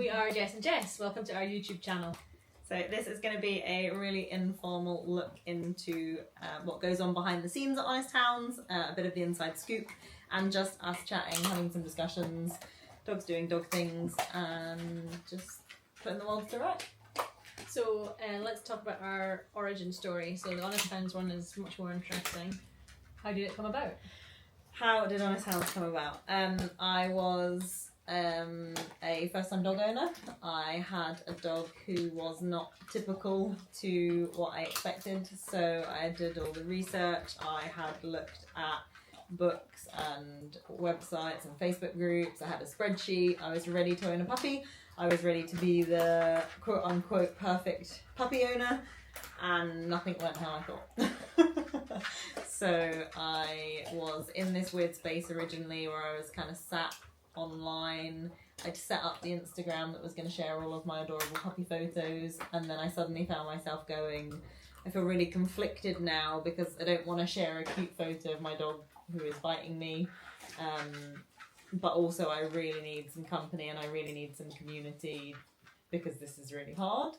We are Jess and Jess. Welcome to our YouTube channel. So this is going to be a really informal look into what goes on behind the scenes at Honest Hounds, a bit of the inside scoop, and just us chatting, having some discussions, dogs doing dog things, and just putting the world to right. So let's talk about our origin story. So the Honest Hounds one is much more interesting. How did it come about? How did Honest Hounds come about? I was a first-time dog owner. I had a dog who was not typical to what I expected, so I did all the research. I had looked at books and websites and Facebook groups. I had a spreadsheet. I was ready to own a puppy. I was ready to be the quote-unquote perfect puppy owner, and nothing went how I thought. So I was in this weird space originally where I was kind of sat online. I'd set up the Instagram that was going to share all of my adorable puppy photos, and then I suddenly found myself going, I feel really conflicted now because I don't want to share a cute photo of my dog who is biting me, but also I really need some company and I really need some community because this is really hard.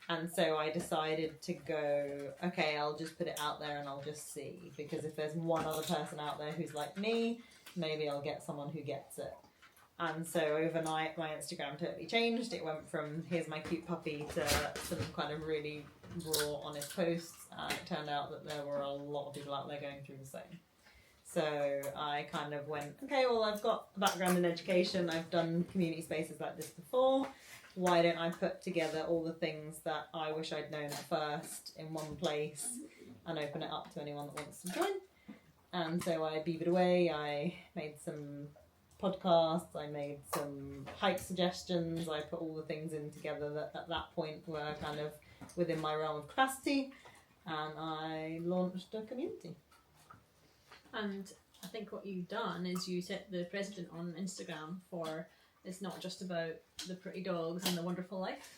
And so I decided to go, okay, I'll just put it out there and I'll just see, because if there's one other person out there who's like me, maybe I'll get someone who gets it. And so overnight my Instagram totally changed. It went from here's my cute puppy to some kind of really raw, honest posts, and it turned out that there were a lot of people out there going through the same. So I kind of went, okay, well, I've got a background in education, I've done community spaces like this before, why don't I put together all the things that I wish I'd known at first in one place and open it up to anyone that wants to join. And so I beavered away, I made some podcasts, I made some hike suggestions, I put all the things in together that at that point were kind of within my realm of capacity, and I launched a community. And I think what you've done is you set the precedent on Instagram for it's not just about the pretty dogs and the wonderful life.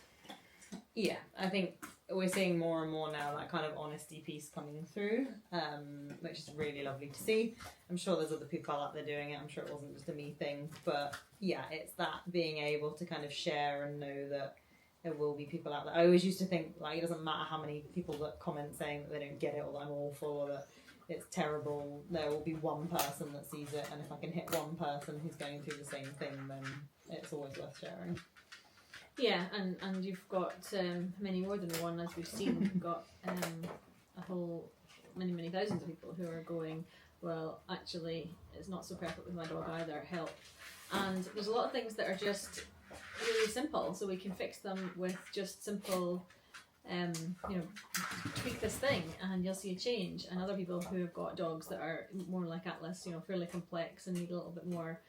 Yeah, I think we're seeing more and more now that kind of honesty piece coming through, which is really lovely to see. I'm sure there's other people out there doing it. I'm sure it wasn't just a me thing, but yeah, it's that being able to kind of share and know that there will be people out there. I always used to think like it doesn't matter how many people that comment saying that they don't get it or that I'm awful or that it's terrible, there will be one person that sees it, and if I can hit one person who's going through the same thing, then it's always worth sharing. Yeah, and you've got many more than one, as we've seen. You've got a whole many thousands of people who are going, well, actually, it's not so perfect with my dog either, help. And there's a lot of things that are just really simple, so we can fix them with just simple, tweak this thing and you'll see a change. And other people who have got dogs that are more like Atlas, fairly complex and need a little bit more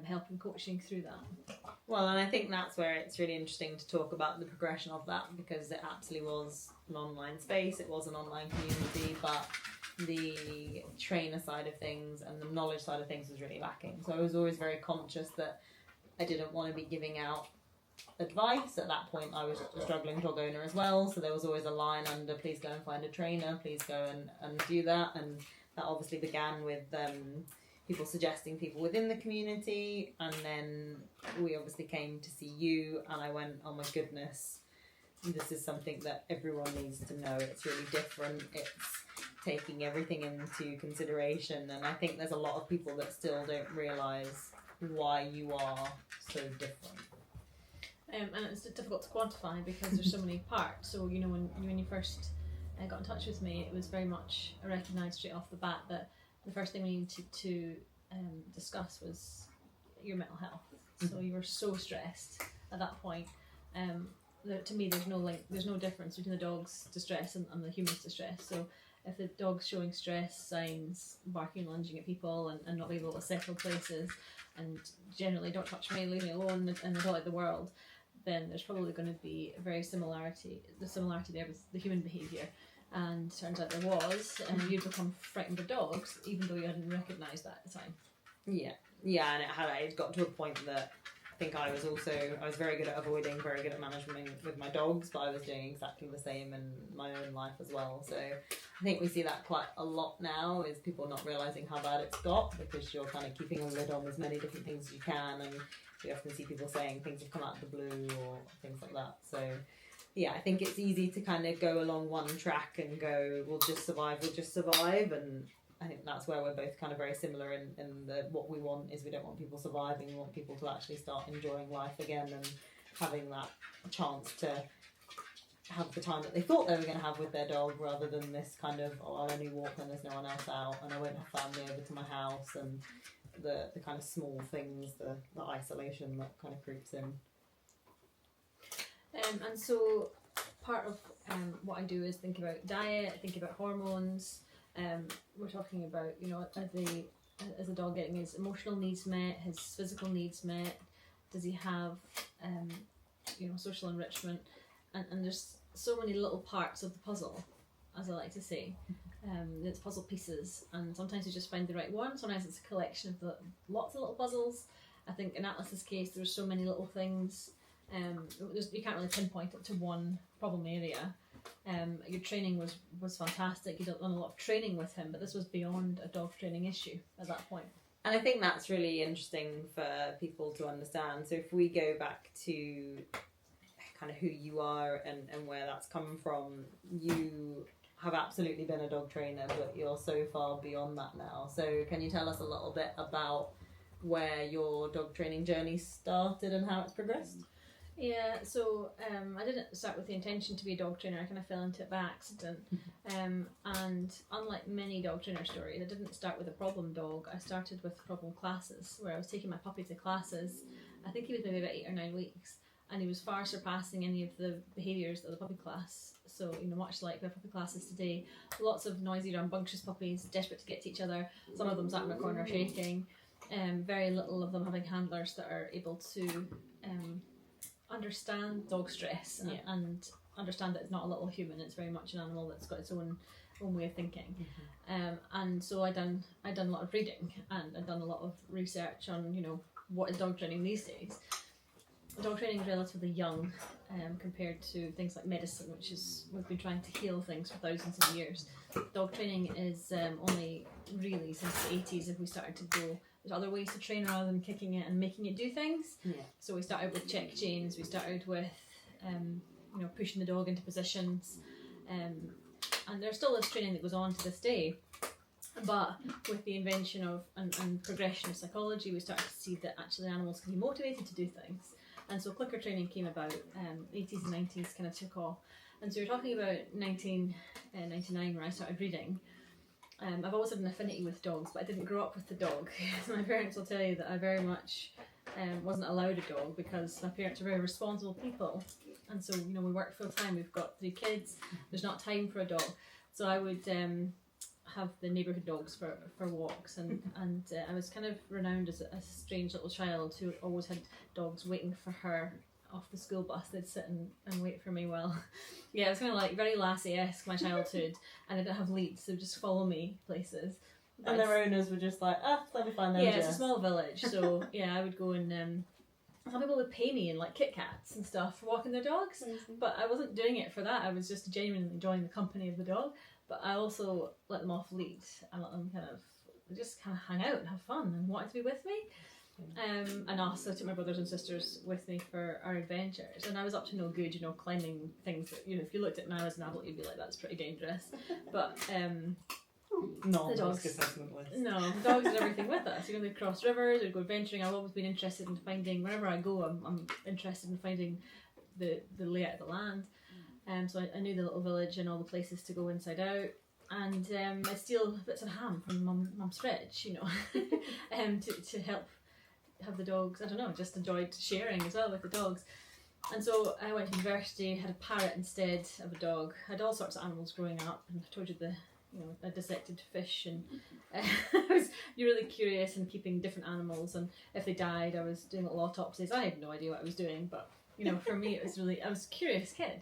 help and coaching through that. Well, and I think that's where it's really interesting to talk about the progression of that, because it absolutely was an online space, it was an online community, but the trainer side of things and the knowledge side of things was really lacking. So I was always very conscious that I didn't want to be giving out advice. At that point I was a struggling dog owner as well, so there was always a line under please go and find a trainer, please go and do that. And that obviously began with people suggesting people within the community, and then we obviously came to see you and I went, oh my goodness, this is something that everyone needs to know. It's really different, it's taking everything into consideration, and I think there's a lot of people that still don't realise why you are so different. And it's difficult to quantify because there's so many parts. So when you first got in touch with me, it was very much I recognised straight off the bat that the first thing we needed to discuss was your mental health. So you were so stressed at that point. To me, there's no link, there's no difference between the dog's distress and the human's distress. So if the dog's showing stress signs, barking, lunging at people, and not being able to settle places, and generally don't touch me, leave me alone, and I don't like the world, then there's probably going to be the similarity there with the human behaviour. And turns out there was, and you'd become frightened of dogs, even though you hadn't recognised that at the time. Yeah, and it got to a point that I think I was very good at avoiding, very good at management with my dogs, but I was doing exactly the same in my own life as well. So I think we see that quite a lot now, is people not realising how bad it's got, because you're kind of keeping a lid on as many different things as you can, and we often see people saying things have come out of the blue or things like that. So yeah, I think it's easy to kind of go along one track and go, we'll just survive, and I think that's where we're both kind of very similar in the what we want is we don't want people surviving, we want people to actually start enjoying life again and having that chance to have the time that they thought they were going to have with their dog, rather than this kind of, oh, I'll only walk when there's no one else out, and I won't have family over to my house, and the kind of small things, the isolation that kind of creeps in. And so part of what I do is think about diet, think about hormones. We're talking about, you know, as a dog getting his emotional needs met, his physical needs met. Does he have, you know, social enrichment? And there's so many little parts of the puzzle, as I like to say. It's puzzle pieces, and sometimes you just find the right one. Sometimes it's a collection of lots of little puzzles. I think in Atlas's case, there's so many little things. You can't really pinpoint it to one problem area. Your training was fantastic. You'd done a lot of training with him, but this was beyond a dog training issue at that point. And I think that's really interesting for people to understand. So if we go back to kind of who you are and where that's come from, you have absolutely been a dog trainer, but you're so far beyond that now. So can you tell us a little bit about where your dog training journey started and how it's progressed? Yeah, so I didn't start with the intention to be a dog trainer. I kind of fell into it by accident. And unlike many dog trainer stories, I didn't start with a problem dog. I started with problem classes, where I was taking my puppy to classes. I think he was maybe about 8 or 9 weeks, and he was far surpassing any of the behaviours of the puppy class. So, you know, much like the puppy classes today, lots of noisy, rambunctious puppies, desperate to get to each other. Some of them sat in a corner shaking. Very little of them having handlers that are able to understand dog stress and understand that it's not a little human. It's very much an animal that's got its own way of thinking. And so I done a lot of reading, and I'd done a lot of research on, you know, what is dog training these days. Dog training is relatively young compared to things like medicine, which is, we've been trying to heal things for thousands of years. Dog training is only really since the 80s if we started to go, there's other ways to train rather than kicking it and making it do things. So we started with check chains, we started with you know, pushing the dog into positions, and there's still this training that goes on to this day. But with the invention of and progression of psychology, we started to see that actually animals can be motivated to do things. And so clicker training came about, 80s and 90s kind of took off. And so you're talking about 1999 where I started reading. I've always had an affinity with dogs, but I didn't grow up with the dog. So my parents will tell you that I very much wasn't allowed a dog because my parents are very responsible people. And so, you know, we work full time, we've got 3 kids, there's not time for a dog. So I would have the neighbourhood dogs for walks, and I was kind of renowned as a strange little child who always had dogs waiting for her off the school bus. They'd sit and wait for me while it was kind of like very Lassie-esque, my childhood, and I didn't have leads, so just follow me places. And their owners were just like, let me find them. Yeah, it's a small village, so yeah, I would go and some people would pay me in like Kit Kats and stuff for walking their dogs, but I wasn't doing it for that. I was just genuinely enjoying the company of the dog. But I also let them off lead and let them just hang out and have fun and wanted to be with me. And also took my brothers and sisters with me for our adventures. And I was up to no good, you know, climbing things that, you know, if you looked at me as an adult, you'd be like, that's pretty dangerous. But no, the dogs, assessment list. No, the dogs did everything with us. You know, they'd cross rivers, they'd go adventuring. I've always been interested in finding, wherever I go, I'm interested in finding the layout of the land. So I knew the little village and all the places to go inside out, and I'd steal bits of ham from mum's fridge, you know, to help have the dogs. I don't know, just enjoyed sharing as well with the dogs. And so I went to university, had a parrot instead of a dog. I had all sorts of animals growing up, and I told you I dissected fish, and you're really curious in keeping different animals, and if they died, I was doing little autopsies. I had no idea what I was doing, but you know, for me it was really, I was a curious kid.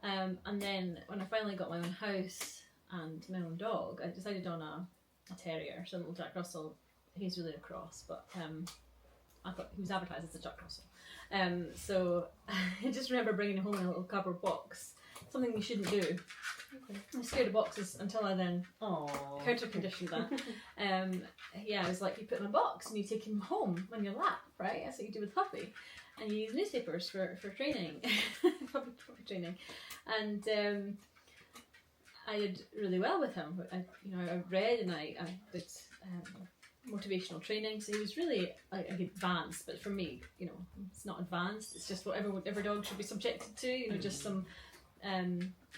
And then when I finally got my own house and my own dog, I decided on a terrier, so a little Jack Russell. He's really a cross, but I thought he was advertised as a Jack Russell. So I just remember bringing him home in a little cardboard box, something you shouldn't do. Okay. I'm scared of boxes until I then counter-conditioned that. I was like, you put him in a box and you take him home on your lap, right? That's what you do with puppy. And you use newspapers for training, puppy training. And I did really well with him. I read and I did motivational training, so he was really advanced. But for me, it's not advanced. It's just what every dog should be subjected to. Just some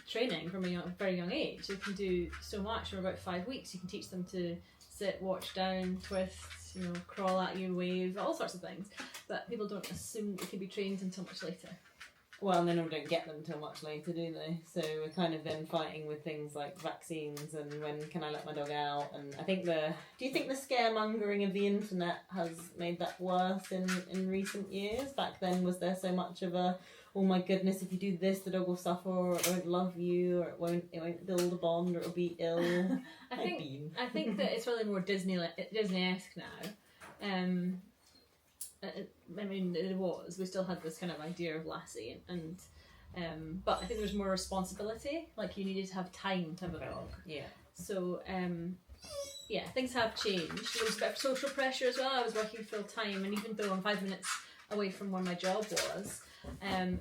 training from a very young age. They can do so much. For about 5 weeks, you can teach them to sit, watch down, twist, crawl at you, wave, all sorts of things. But people don't assume they can be trained until much later. Well, and then we don't get them till much later, do they? So we're kind of then fighting with things like vaccines and when can I let my dog out? And I think do you think the scaremongering of the internet has made that worse in recent years? Back then, was there so much of a, oh my goodness, if you do this, the dog will suffer, or it won't love you, or it won't build a bond, or it'll be ill? I think that it's really more Disney-esque now. I mean, it was. We still had this kind of idea of Lassie, but I think there's more responsibility. Like, you needed to have time to have a dog. Yeah. So, things have changed. There was a bit of social pressure as well. I was working full time, and even though I'm 5 minutes away from where my job was,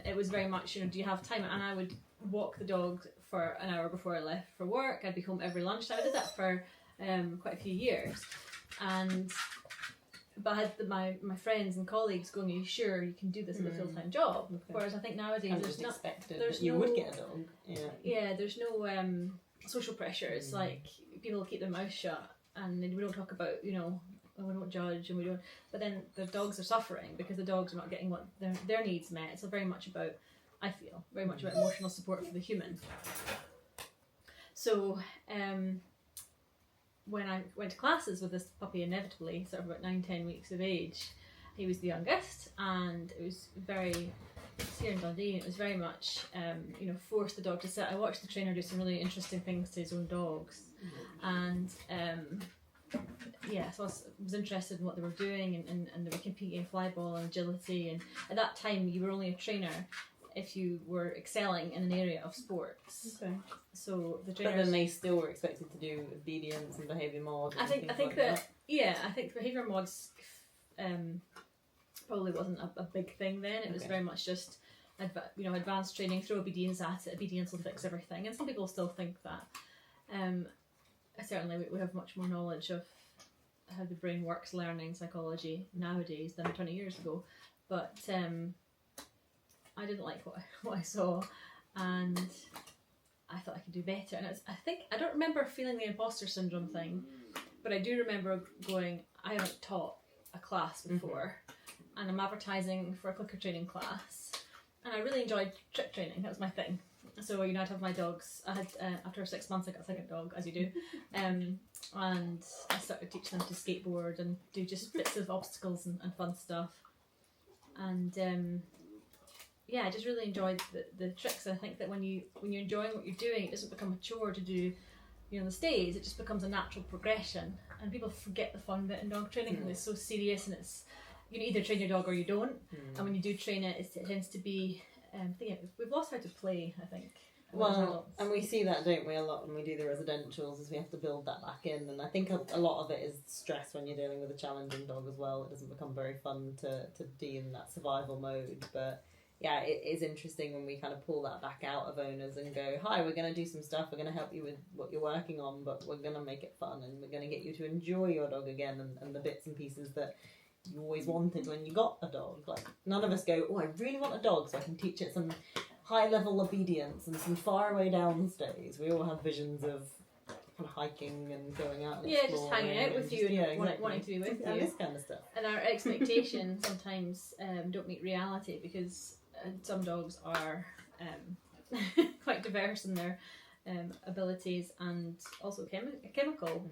it was very much, do you have time? And I would walk the dog for an hour before I left for work. I'd be home every lunchtime. I did that for quite a few years, but I had my friends and colleagues going, "Are you sure you can do this as a full-time job?" Okay. Whereas I think nowadays you would get a dog. Yeah, there's no social pressure. It's like people keep their mouth shut, and we don't talk about we don't judge, and we don't. But then the dogs are suffering because the dogs are not getting what their needs met. It's very much about, I feel, very much about emotional support for the human. So when I went to classes with this puppy, inevitably, sort of about 9-10 weeks of age, he was the youngest, and it was here in Dundee, and it was very much, force the dog to sit. I watched the trainer do some really interesting things to his own dogs, and so I was interested in what they were doing, and they were competing in flyball and agility, and at that time you were only a trainer if you were excelling in an area of sports. Okay. So the trainers... But then they still were expected to do obedience and behaviour mod. I think behaviour mods probably wasn't a big thing then. It was very much just advanced training, throw obedience at it. Obedience will fix everything, and some people still think that. Certainly, we have much more knowledge of how the brain works, learning psychology nowadays than 20 years ago. But I didn't like what I saw, and I thought I could do better. And I don't remember feeling the imposter syndrome thing, but I do remember going, I haven't taught a class before, and I'm advertising for a clicker training class, and I really enjoyed trick training. That was my thing. So I'd have my dogs. I had after 6 months I got a second dog, as you do, and I started teaching them to skateboard and do just bits of obstacles and fun stuff, and I just really enjoyed the tricks. I think that when you're enjoying what you're doing, it doesn't become a chore to do, the stays. It just becomes a natural progression, and people forget the fun bit in dog training when it's so serious, and it's either train your dog or you don't. And when you do train it, it tends to be we've lost how to play, I think. Well, and we see that, don't we, a lot when we do the residentials, is we have to build that back in, and I think a lot of it is stress when you're dealing with a challenging dog as well. It doesn't become very fun to be in that survival mode, but yeah, it is interesting when we kind of pull that back out of owners and go, hi, we're going to do some stuff, we're going to help you with what you're working on, but we're going to make it fun, and we're going to get you to enjoy your dog again, and the bits and pieces that you always wanted when you got a dog. Like, none of us go, oh, I really want a dog so I can teach it some high level obedience and some far away down stays. We all have visions of kind of hiking and going out and exploring, just hanging out with you and wanting to be with you. This kind of stuff. And our expectations sometimes don't meet reality, because some dogs are quite diverse in their abilities, and also chemical.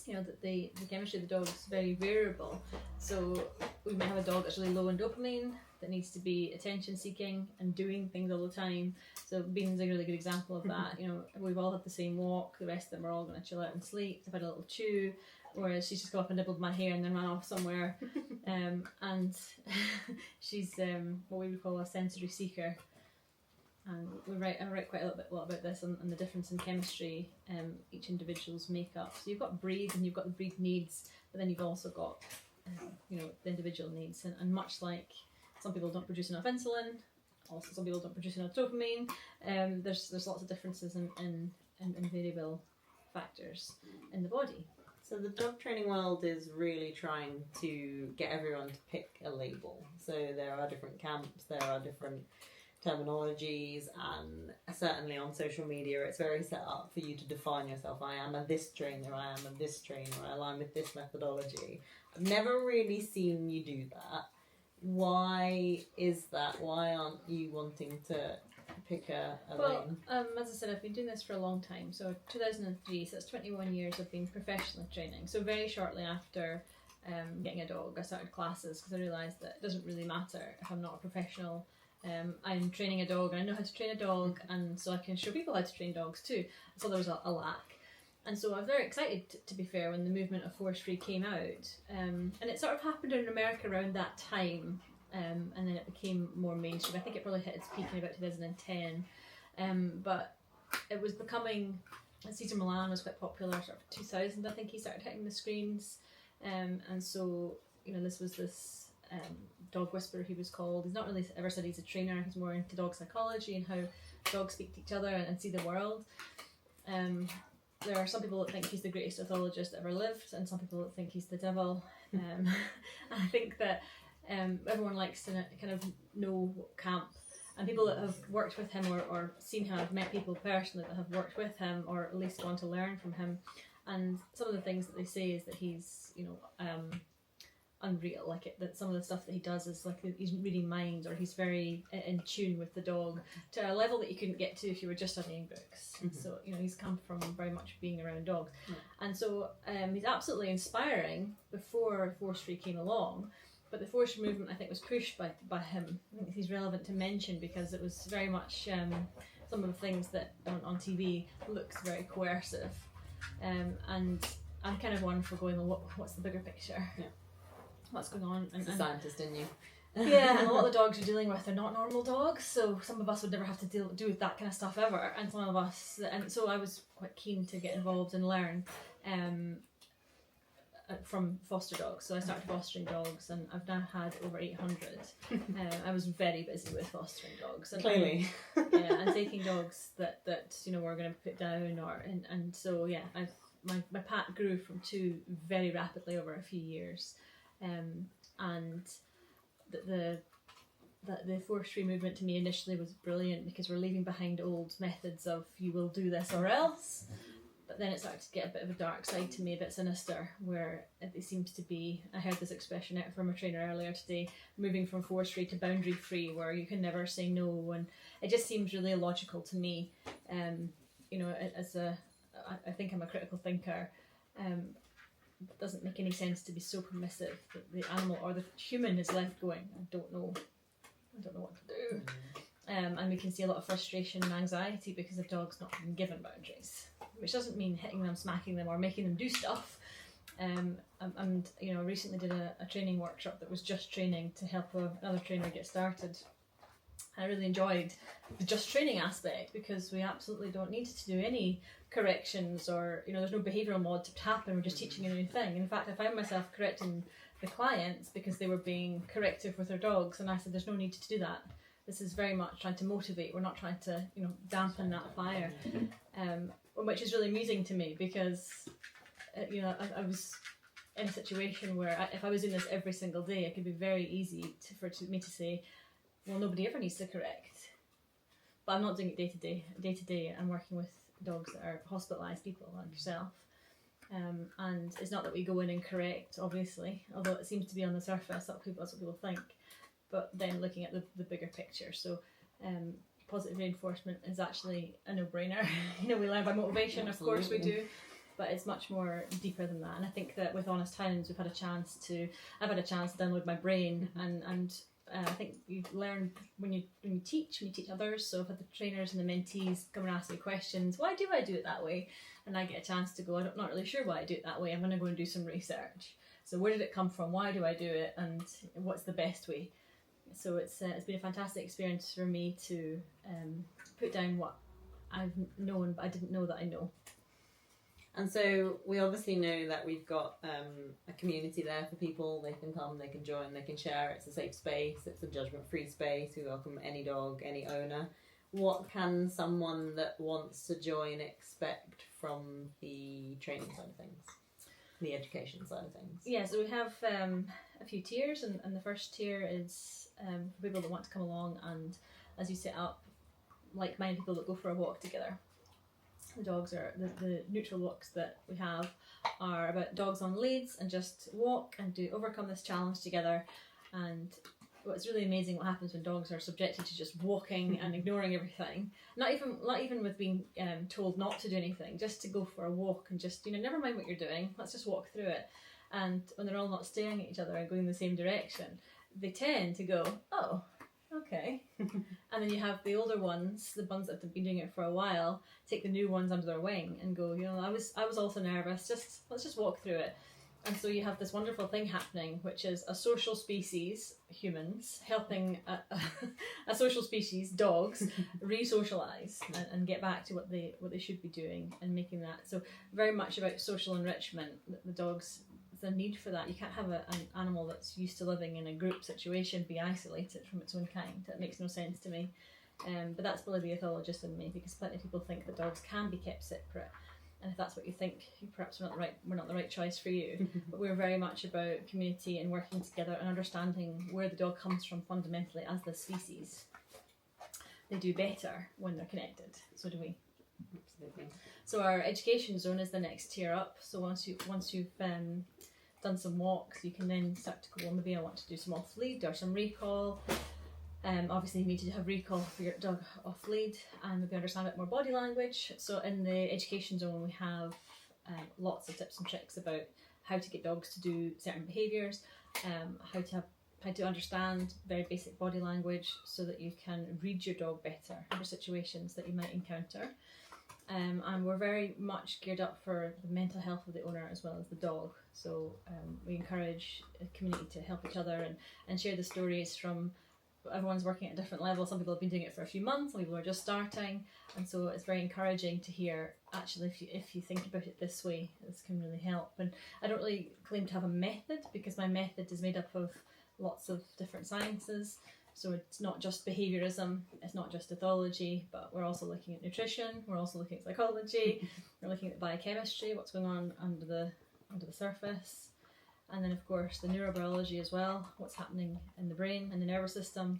That the chemistry of the dog is very variable. So we may have a dog that's really low in dopamine, that needs to be attention seeking and doing things all the time. So Bean's a really good example of that. We've all had the same walk, the rest of them are all going to chill out and sleep. They've had a little chew, whereas she's just got up and nibbled my hair and then ran off somewhere. And she's what we would call a sensory seeker. and I write quite a lot about this and the difference in chemistry each individual's makeup. So you've got breed and you've got the breed needs, but then you've also got the individual needs, and much like some people don't produce enough insulin, also some people don't produce enough dopamine. There's lots of differences in variable factors in the body. So the dog training world is really trying to get everyone to pick a label. So there are different camps, there are different terminologies, and certainly on social media it's very set up for you to define yourself. I am a this trainer, I am a this trainer, I align with this methodology. I've never really seen you do that. Why is that? Why aren't you wanting to pick a lane? As I said, I've been doing this for a long time. So 2003, so that's 21 years I've been professionally training. So very shortly after getting a dog, I started classes because I realised that it doesn't really matter if I'm not a professional. I'm training a dog and I know how to train a dog, and so I can show people how to train dogs too. So there was a lack. And so I was very excited, to be fair, when the movement of Force Free came out. And it sort of happened in America around that time, and then it became more mainstream. I think it probably hit its peak in about 2010. But it was becoming, Cesar Millan was quite popular, sort of 2000 I think he started hitting the screens. And so, this was this dog whisperer he was called. He's not really ever said he's a trainer, he's more into dog psychology and how dogs speak to each other and see the world. There are some people that think he's the greatest ethologist that ever lived, and some people that think he's the devil. And I think that everyone likes to kind of know what camp, and people that have worked with him or seen him, I've met people personally that have worked with him or at least gone to learn from him, and some of the things that they say is that he's unreal, that some of the stuff that he does is like he's reading minds, or he's very in tune with the dog to a level that you couldn't get to if you were just studying books. So he's come from very much being around dogs, and so he's absolutely inspiring before Force Free came along. But the Force Free movement, I think, was pushed by him. I think he's relevant to mention because it was very much some of the things that on TV looks very coercive, and I'm kind of one for going, well, what's the bigger picture? Yeah. What's going on? It's a scientist in you. Yeah, and a lot of the dogs you're dealing with are not normal dogs, so some of us would never have to do with that kind of stuff ever, and some of us, and so I was quite keen to get involved and learn from foster dogs. So I started fostering dogs, and I've now had over 800. I was very busy with fostering dogs, and clearly, and taking dogs that we're going to put down, and so my pack grew from 2 very rapidly over a few years. And the Force Free movement to me initially was brilliant because we're leaving behind old methods of you will do this or else, but then it started to get a bit of a dark side to me, a bit sinister, where it seems to be, I heard this expression out from a trainer earlier today, moving from Force Free to boundary free, where you can never say no, and it just seems really illogical to me. I think I'm a critical thinker. It doesn't make any sense to be so permissive that the animal or the human is left going, I don't know what to do. And we can see a lot of frustration and anxiety because of dogs not being given boundaries, which doesn't mean hitting them, smacking them, or making them do stuff. And recently did a training workshop that was just training to help another trainer get started. I really enjoyed the just training aspect because we absolutely don't need to do any corrections, or there's no behavioural mod to happen. We're just teaching a new thing. In fact, I found myself correcting the clients because they were being corrective with their dogs, and I said there's no need to do that. This is very much trying to motivate. We're not trying to dampen that fire, which is really amusing to me because I was in a situation where if I was doing this every single day, it could be very easy for me to say, well, nobody ever needs to correct. But I'm not doing it day to day. Day to day, I'm working with dogs that are hospitalised people like yourself. And it's not that we go in and correct, obviously, although it seems to be on the surface, that's what people think. But then looking at the bigger picture. So positive reinforcement is actually a no-brainer. We learn by motivation, Absolutely. Of course we do. But it's much more deeper than that. And I think that with Honest Hounds, I've had a chance to download my brain, and I think you learn when you teach others. So I've had the trainers and the mentees come and ask me questions. Why do I do it that way? And I get a chance to go, I'm not really sure why I do it that way. I'm going to go and do some research. So where did it come from? Why do I do it? And what's the best way? So it's been a fantastic experience for me to put down what I've known but I didn't know that I know. And so we obviously know that we've got a community there for people. They can come, they can join, they can share. It's a safe space, it's a judgment-free space. We welcome any dog, any owner. What can someone that wants to join expect from the training side of things, the education side of things? Yeah, so we have a few tiers, and the first tier is for people that want to come along and, as you set up, like-minded people that go for a walk together. The dogs are, the neutral walks that we have are about dogs on leads and just walk and overcome this challenge together. And what's really amazing what happens when dogs are subjected to just walking and ignoring everything. Not even with being told not to do anything, just to go for a walk and just, never mind what you're doing, let's just walk through it. And when they're all not staring at each other and going in the same direction, they tend to go, oh, okay. And then you have the older ones, the ones that have been doing it for a while, take the new ones under their wing and go, I was also nervous, let's just walk through it. And so you have this wonderful thing happening, which is a social species, humans, helping a social species, dogs, re-socialise and get back to what they should be doing, and making that so very much about social enrichment. The dogs, the need for that. You can't have an animal that's used to living in a group situation be isolated from its own kind. That makes no sense to me. But that's probably the ethologist in me, because plenty of people think that dogs can be kept separate. And if that's what you think, perhaps we're not the right choice for you. But we're very much about community and working together and understanding where the dog comes from fundamentally as the species. They do better when they're connected. So do we. Absolutely. So our education zone is the next tier up. So once you've done some walks, you can then start to go, well, maybe I want to do some off lead or some recall. Obviously you need to have recall for your dog off lead and maybe understand a bit more body language. So in the education zone we have lots of tips and tricks about how to get dogs to do certain behaviours, how to understand very basic body language so that you can read your dog better for situations that you might encounter. And we're very much geared up for the mental health of the owner as well as the dog. So we encourage the community to help each other and share the stories from. Everyone's working at a different level. Some people have been doing it for a few months, some people are just starting, and so it's very encouraging to hear, actually, if you think about it this way, this can really help. And I don't really claim to have a method, because my method is made up of lots of different sciences. So it's not just behaviourism, it's not just ethology, but we're also looking at nutrition, we're also looking at psychology, we're looking at biochemistry, what's going on under the surface. And then, of course, the neurobiology as well, what's happening in the brain and the nervous system.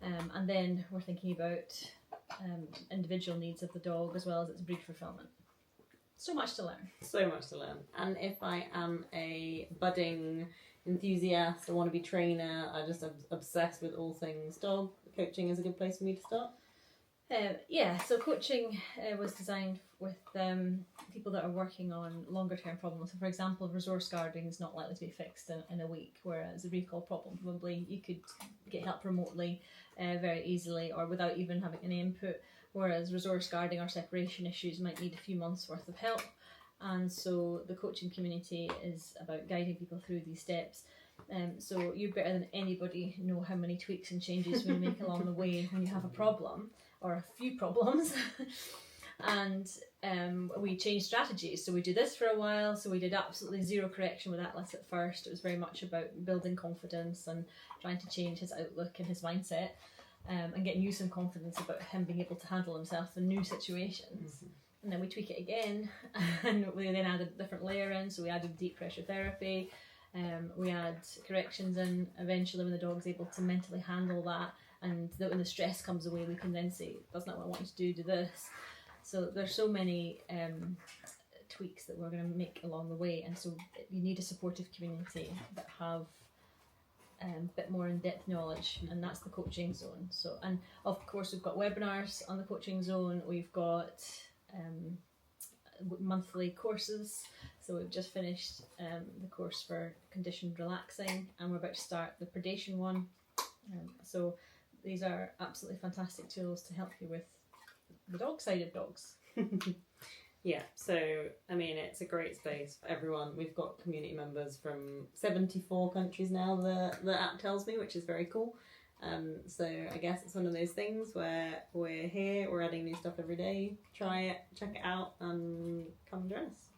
And then we're thinking about individual needs of the dog as well as its breed fulfilment. So much to learn. So much to learn. And if I am a budding enthusiast, I want to be trainer, I just am obsessed with all things dog, coaching is a good place for me to start? So coaching was designed with people that are working on longer term problems. So for example, resource guarding is not likely to be fixed in a week, whereas a recall problem, probably you could get help remotely very easily or without even having any input, whereas resource guarding or separation issues might need a few months worth of help. And so the coaching community is about guiding people through these steps. So you better than anybody know how many tweaks and changes we make along the way when you have a problem or a few problems. And we change strategies. So we do this for a while. So we did absolutely zero correction with Atlas at first. It was very much about building confidence and trying to change his outlook and his mindset, and getting you some confidence about him being able to handle himself in new situations. Mm-hmm. And then we tweak it again, and we then added a different layer in. So we added deep pressure therapy. We add corrections in. Eventually, when the dog's able to mentally handle that, and when the stress comes away, we can then say, that's not what I want you to do this. So there's so many tweaks that we're going to make along the way, and so you need a supportive community that have a bit more in-depth knowledge, and that's the coaching zone. So, and of course we've got webinars on the coaching zone, we've got monthly courses. So we've just finished the course for conditioned relaxing, and we're about to start the predation one. So these are absolutely fantastic tools to help you with the dog side of dogs. Yeah, so I mean, it's a great space for everyone. We've got community members from 74 countries now, the app tells me, which is very cool. So I guess it's one of those things where we're here, we're adding new stuff every day. Try it, check it out, and come join us.